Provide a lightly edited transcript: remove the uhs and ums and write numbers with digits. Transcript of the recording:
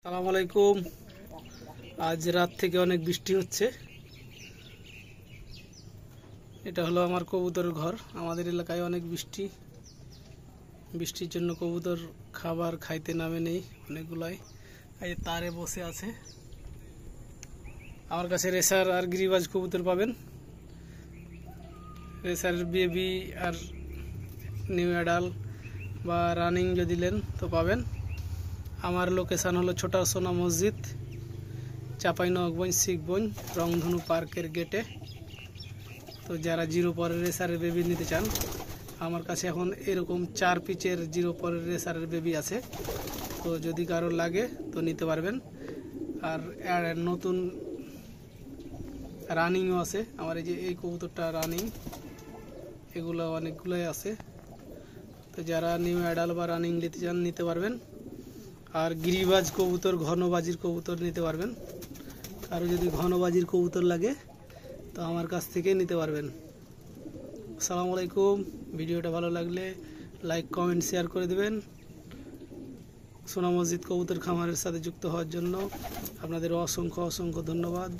আসসালামু আলাইকুম। আজ রাত থেকে অনেক বৃষ্টি হচ্ছে। এটা হলো আমার কবুতরের ঘর। আমাদের এলাকায় অনেক বৃষ্টির জন্য কবুতর খাবার খাইতে নামে নেই অনেকগুলাই। এই তারে বসে আছে। আমার কাছে রেসার আর গিরিবাজ কবুতর পাবেন। রেসার বেবি আর নিউ অ্যাডাল বা রানিং যদি নেন তো পাবেন। আমার লোকেশান হলো ছোটা সোনা মসজিদ, চাঁপাইনবাবগঞ্জ, শিখগঞ্জ, রংধনু পার্কের গেটে। তো যারা জিরো পরের রেসারের বেবি নিতে চান, আমার কাছে এখন এরকম 4 পিচের জিরো পরের রেসারের বেবি আছে। তো যদি কারোর লাগে তো নিতে পারবেন। আর নতুন রানিংও আছে। আমার এই কবুতরটা রানিং, এগুলো অনেকগুলোই আছে। তো যারা নিউ অ্যাডাল বা রানিং নিতে চান নিতে পারবেন। আর গিরিবাজ কবুতর, ঘনবাজির কবুতর নিতে পারবেন। কারো যদি ঘনবাজির কবুতর লাগে তো আমার কাছ থেকে নিতে পারবেন। আসসালামু আলাইকুম। ভিডিওটা ভালো লাগলে লাইক, কমেন্ট, শেয়ার করে দেবেন। সোনা মসজিদ কবুতর খামারের সাথে যুক্ত হওয়ার জন্য আপনাদের অসংখ্য ধন্যবাদ।